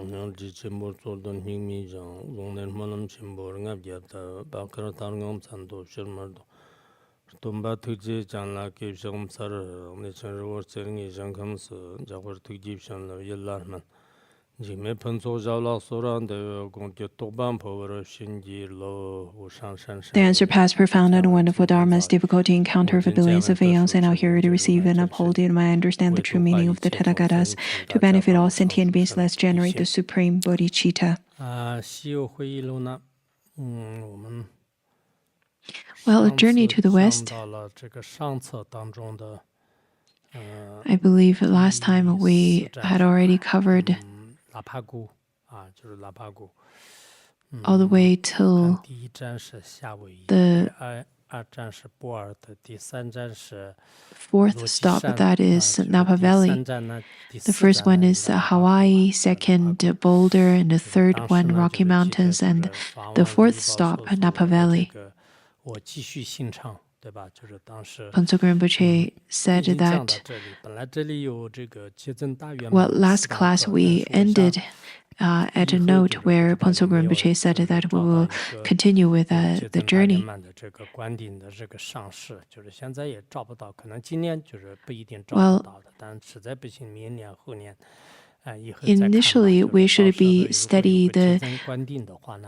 Nangji Chimbo Sodan Hingmi Jang, Longden Malam Chimbo, Ngabjata, Bakara Targam Sando, Shirmardo, Tumba Tuji, Janla Kipsham Sar, Nature War Sering Jankams, Jawar Tujipshan, Yellarman. Jimmy Punso Jala Soran, the Gonti Toban Power, Shinji Lo, Shan Shan. The answer past profound and wonderful Dharma's difficulty encounter for billions of aeons, and now here to receive and uphold it. May I understand the true meaning of the Tathagatas to benefit all sentient beings, let's generate the supreme bodhicitta. Well, a journey to the West. I believe last time we had already covered all the way till the fourth stop, that is Napa Valley. The first one is Hawaii, second Boulder, and the third one Rocky Mountains, and the fourth stop Napa Valley. Phuntsog Rinpoche said that, well, last class we ended at a note where Phuntsog Rinpoche said that we will continue with the journey. Well, initially, we should study the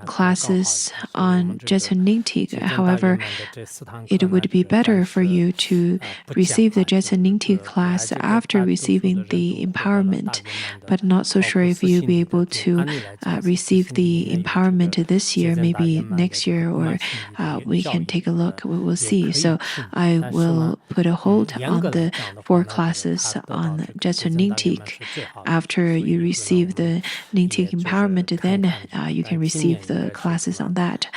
classes on Jetsun Nyingtik. However, it would be better for you to receive the Jetsun Nyingtik class after receiving the empowerment, but not so sure if you'll be able to receive the empowerment this year, maybe next year, or we can take a look. We will see. So I will put a hold on the 4 classes on Jetsun Nyingtik. After you receive the Nyingtik empowerment, then you can receive the classes on that.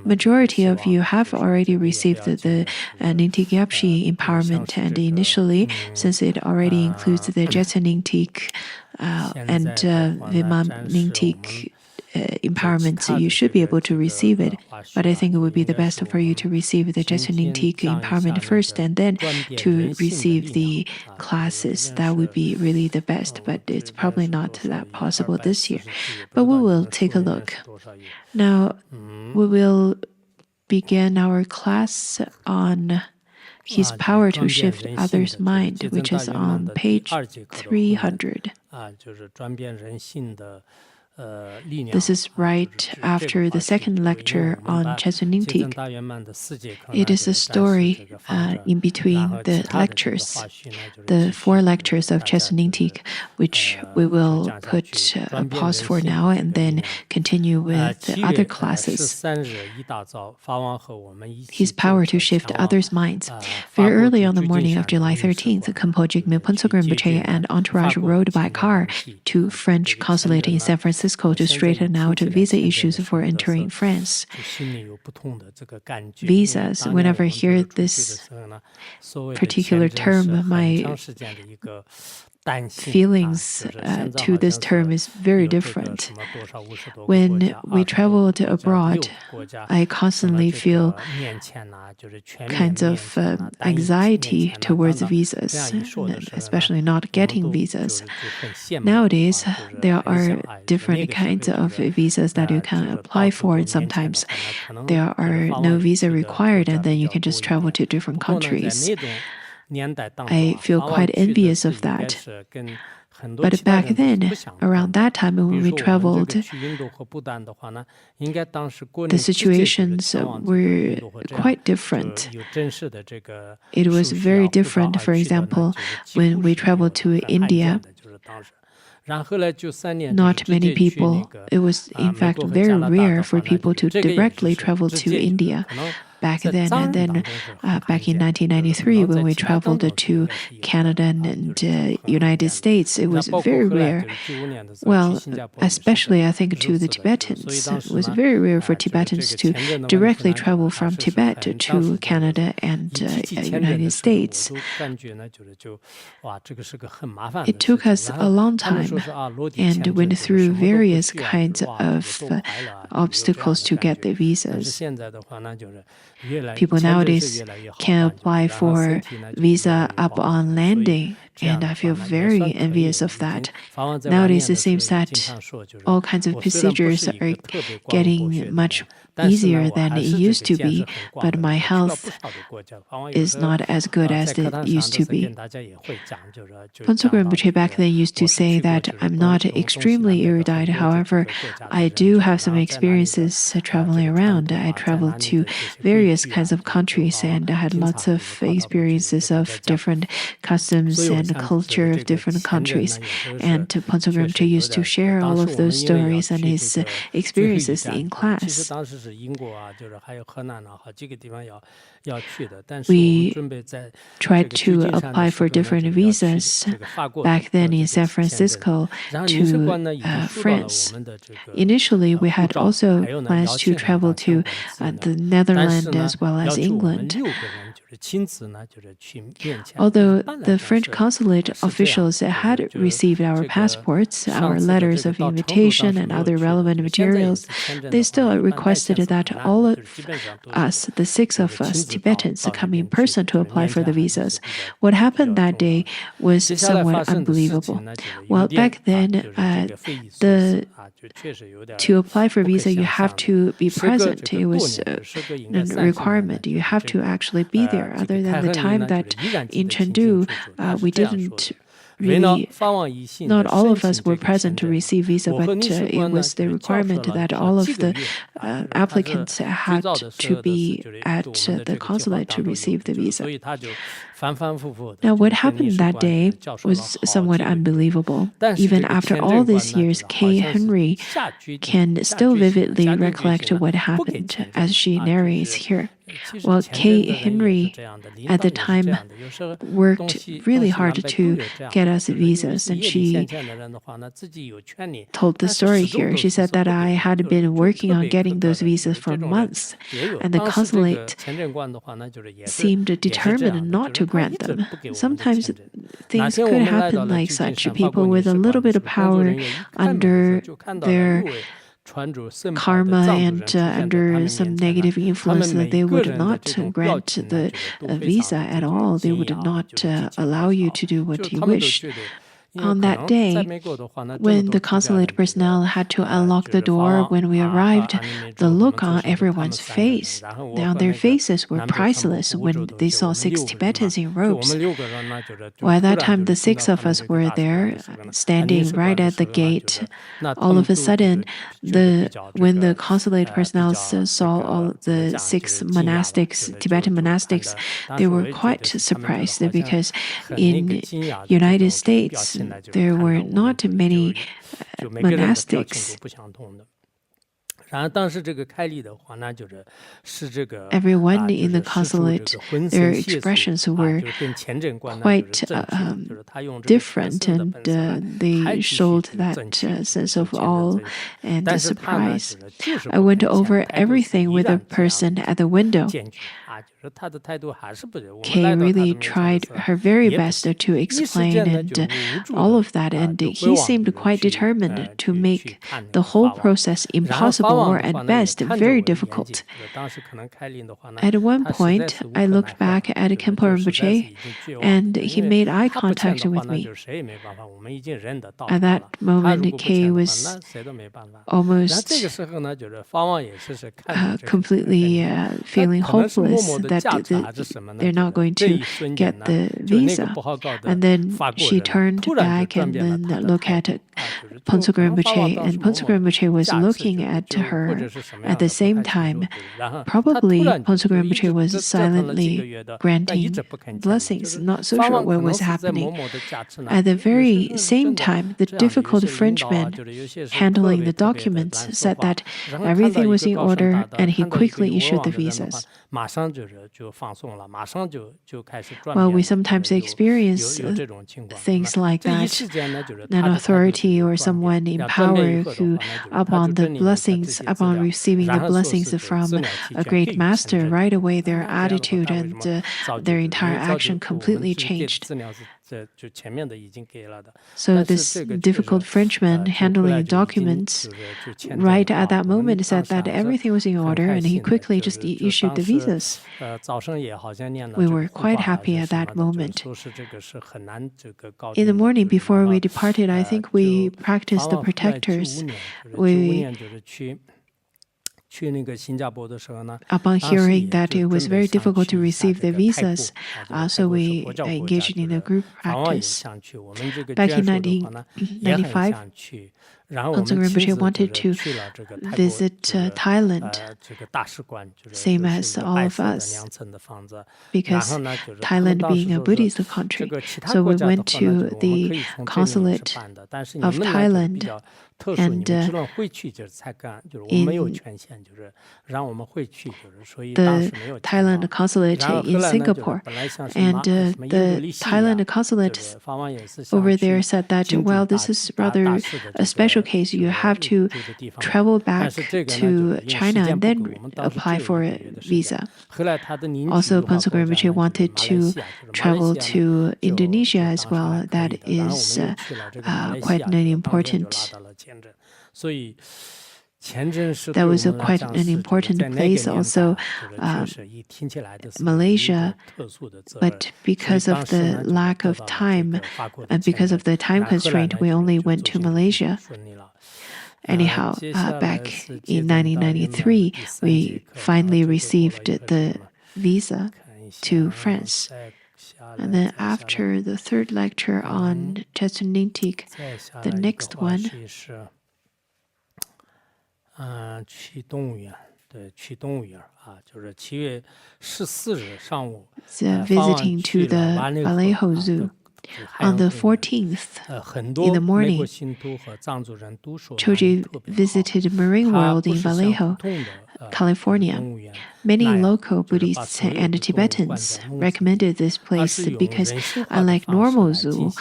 Majority of you have already received the Nyingtik Yapshi empowerment, and initially, since it already includes the Jetsun Nyingtik and Vimam Nyingtik empowerment, you should be able to receive it. But I think it would be the best for you to receive the Jetsun Nyingtik empowerment first and then to receive the classes. That would be really the best, but it's probably not that possible this year. But we will take a look. Now, we will begin our class on his power to shift others' mind, which is on page 300. This is right after the second lecture on Jetsun Nyingtik. It is a story in between the lectures, the 4 lectures of Jetsun Nyingtik, which we will put a pause for now and then continue with the other classes. His power to shift others' minds. Very early on the morning of July 13th, Khenpo Jigme Phuntsog Rinpoche and entourage rode by car to French consulate in San Francisco to straighten out visa issues for entering France. Visas, whenever I hear this particular term, my feelings to this term is very different. When we traveled abroad, I constantly feel kinds of anxiety towards visas, especially not getting visas. Nowadays, there are different kinds of visas that you can apply for, and sometimes there are no visa required, and then you can just travel to different countries. I feel quite envious of that. But back then, around that time when we traveled, the situations were quite different. It was very different, for example, when we traveled to India. Not many people, it was in fact very rare for people to directly travel to India back then. And then back in 1993, when we traveled to Canada and United States, it was very rare. Well, especially I think to the Tibetans. It was very rare for Tibetans to directly travel from Tibet to Canada and United States. It took us a long time and went through various kinds of obstacles to get the visas. People nowadays can apply for visa upon landing And I feel very envious of that. Nowadays, it seems that all kinds of procedures are getting much easier than it used to be, but my health is not as good as it used to be. Phuntsog Rinpoche back then used to say that I'm not extremely erudite, however, I do have some experiences traveling around. I traveled to various kinds of countries and I had lots of experiences of different customs and culture of different countries. And Phuntsog Rinpoche used to share all of those stories and his experiences in class. We tried to apply for different visas back then in San Francisco to France. Initially, we had also plans to travel to the Netherlands as well as England. Although the French consulate officials had received our passports, our letters of invitation, and other relevant materials, they still requested that all of us, the 6 of us Tibetans, come in person to apply for the visas. What happened that day was somewhat unbelievable. Well, back then, to apply for visa, you have to be present. It was a requirement. You have to actually be there. Other than the time that in Chengdu, we didn't really, not all of us were present to receive visa, but it was the requirement that all of the applicants had to be at the consulate to receive the visa. Now, what happened that day was somewhat unbelievable. Even after all these years, Kay Henry can still vividly recollect what happened, as she narrates here. Well, Kay Henry at the time worked really hard to get us visas, and she told the story here. She said that I had been working on getting those visas for months, and the consulate seemed determined not to grant them. Sometimes things could happen like such. People with a little bit of power under their karma and under some negative influence, that they would not grant the visa at all. They would not allow you to do what you wished. On that day, when the consulate personnel had to unlock the door when we arrived, the look on everyone's face, on their faces, were priceless when they saw 6 Tibetans in robes. Well, at that time, the 6 of us were there, standing right at the gate. All of a sudden, when the consulate personnel saw all the 6 monastics, Tibetan monastics, they were quite surprised because in United States, there were not many monastics. Everyone in the consulate, their expressions were quite different, and they showed that sense of awe and surprise. I went over everything with a person at the window. Kay really tried her very best to explain and all of that, and he seemed quite determined to make the whole process impossible or at best very difficult. At one point, I looked back at Khenpo Rinpoche and he made eye contact with me. At that moment, Kay was almost completely feeling hopeless that they're not going to get the visa. And then she turned back and then looked at Phuntsog Rinpoche, and Phuntsog Rinpoche was looking at her at the same time. Probably Phuntsog Rinpoche was silently granting blessings, not so sure what was happening. At the very same time, the difficult Frenchman handling the documents said that everything was in order and he quickly issued the visas. Well, we sometimes experience things like that. An authority or someone in power who, upon receiving the blessings from a great master, right away their attitude and their entire action completely changed. So this difficult Frenchman handling documents right at that moment said that everything was in order, and he quickly just issued the visas. We were quite happy at that moment. In the morning before we departed, I think we practiced the protectors. Upon hearing that it was very difficult to receive the visas, so we engaged in a group practice. Back in 1995, Panzang Rinpoche wanted to visit Thailand, same as all of us, because Thailand being a Buddhist country. So we went to the consulate of Thailand, and in the Thailand consulate in Singapore. And the Thailand consulate over there said that, well, this is rather a special case. You have to travel back to China and then apply for a visa. Also, Panzang Rinpoche wanted to travel to Indonesia as well. That is quite an important. That was quite an important place, also Malaysia, but because of the lack of time, and because of the time constraint, we only went to Malaysia. Anyhow, back in 1993, we finally received the visa to France. And then after the third lecture on Jetsun Nyingtik, the next one, 去动物园，对，去动物园啊，就是7月14日上午， visiting to the Vallejo Zoo. On the 14th, in the morning, Choji visited Marine World in Vallejo, California. Many local Buddhists and Tibetans recommended this place because, unlike normal zoo,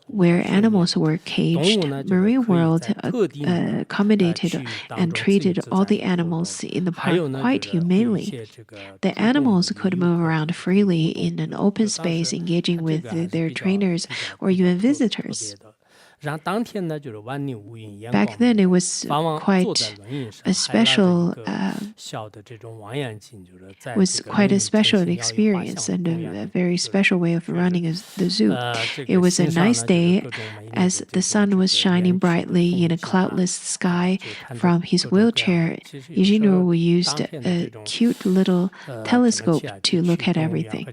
where animals were caged, Marine World accommodated and treated all the animals in the park quite humanely. The animals could move around freely in an open space, engaging with their trainers or even visitors. Back then, it was quite a special experience and a very special way of running the zoo. It was a nice day as the sun was shining brightly in a cloudless sky. From his wheelchair, Yijinru used a cute little telescope to look at everything.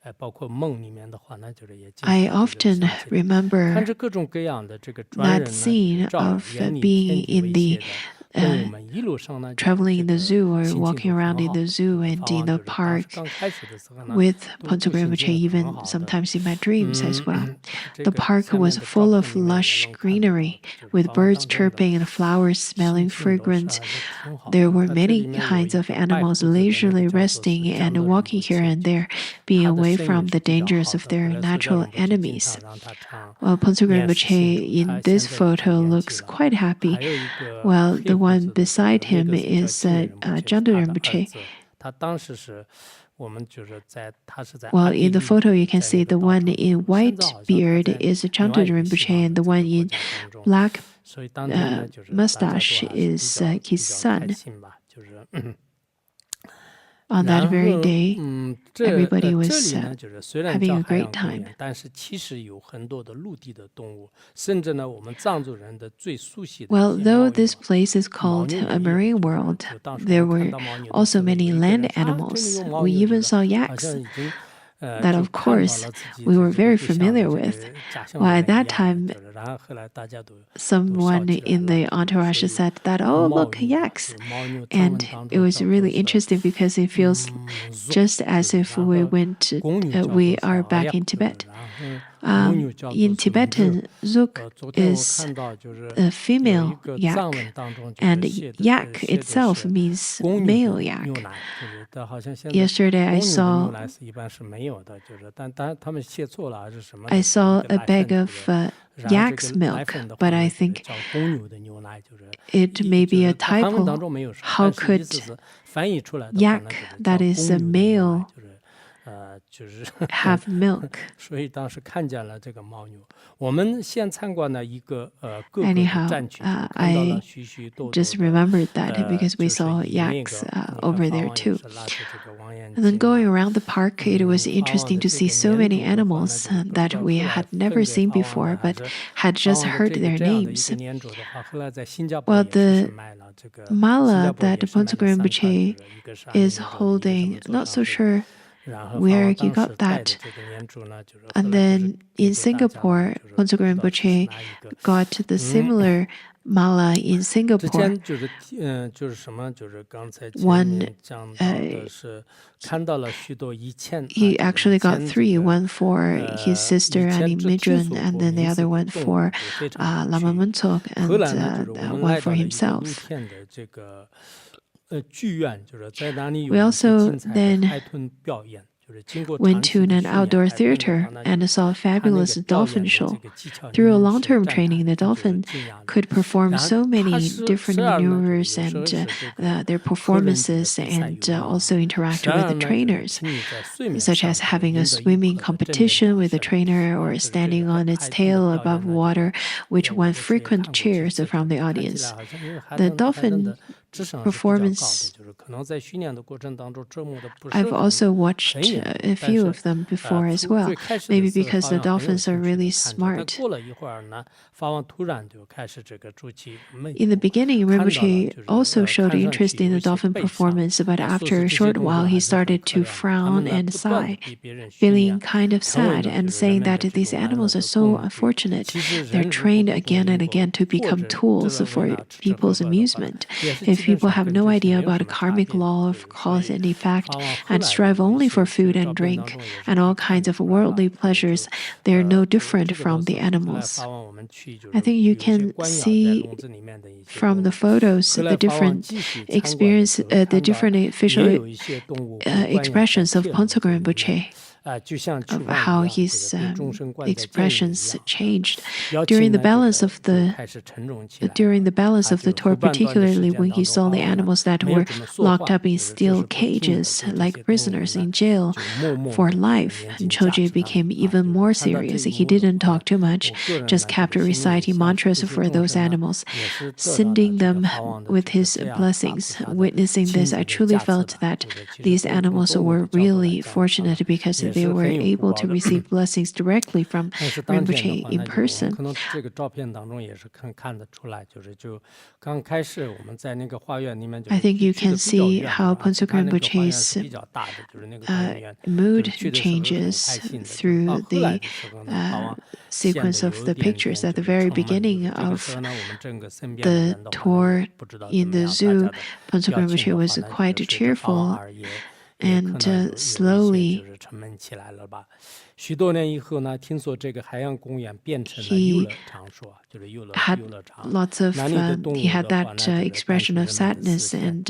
I often remember that scene of being in the traveling in the zoo or walking around in the zoo and in the park with Panzang Rinpoche, even sometimes in my dreams as well. The park was full of lush greenery with birds chirping and flowers smelling fragrant. There were many kinds of animals leisurely resting and walking here and there, being away from the dangers of their natural enemies. Well, Panzang Rinpoche in this photo looks quite happy, while the one beside him is Jangden Rinpoche. Well, in the photo, you can see the one in white beard is Jangden Rinpoche, and the one in black mustache is his son. On that very day, everybody was having a great time. Well, though this place is called a marine world, there were also many land animals. We even saw yaks. That, of course, we were very familiar with. Well, at that time, someone in the entourage said that, oh, look, yaks. And it was really interesting because it feels just as if we are back in Tibet. In Tibetan, Zuk is a female yak, and yak itself means male yak. Yesterday I saw a bag of yak's milk, but I think it may be a typo. How could yak, that is a male, have milk? Anyhow, I just remembered that because we saw yaks over there too. And then going around the park, it was interesting to see so many animals that we had never seen before, but had just heard their names. Well, the mala that Phuntsukul Rinpoche is holding, not so sure where you got that. And then in Singapore, Phuntsukul Rinpoche got the similar mala in Singapore. He actually got 3, one for his sister Annie Midran, and then the other one for Lama Muntsok, and one for himself. We also then went to an outdoor theater and saw a fabulous dolphin show. Through a long-term training, the dolphin could perform so many different maneuvers and their performances, and also interact with the trainers, such as having a swimming competition with the trainer or standing on its tail above water, which won frequent cheers from the audience. The dolphin performance, I've also watched a few of them before as well, maybe because the dolphins are really smart. In the beginning, Rinpoche also showed interest in the dolphin performance, but after a short while he started to frown and sigh, feeling kind of sad and saying that these animals are so unfortunate. They're trained again and again to become tools for people's amusement. If people have no idea about a karmic law of cause and effect and strive only for food and drink and all kinds of worldly pleasures, they are no different from the animals. I think you can see from the photos the different experience, the different facial expressions of Phuntsukul Rinpoche, of how his expressions changed during the balance of the tour, particularly when he saw the animals that were locked up in steel cages like prisoners in jail for life. And Choje became even more serious. He didn't talk too much, just kept reciting mantras for those animals, sending them with his blessings. Witnessing this, I truly felt that these animals were really fortunate because they were able to receive blessings directly from Rinpoche in person. I think you can see how Phuntsukul Rinpoche's mood changes through the sequence of the pictures. At the very beginning of the tour in the zoo, Phuntsukul Rinpoche was quite cheerful, and slowly he had that expression of sadness, and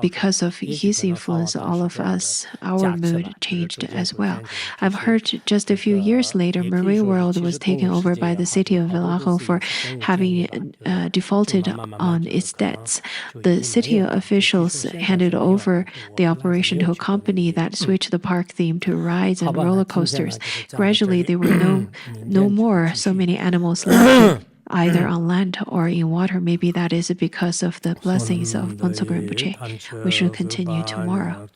because of his influence, all of us, our mood changed as well. I've heard just a few years later, Marine World was taken over by the city of Vallejo for having defaulted on its debts. The city officials handed over the operation to a company that switched the park theme to rides and roller coasters. Gradually, there were no more so many animals left, either on land or in water. Maybe that is because of the blessings of Phuntsukul Rinpoche. We shall continue tomorrow.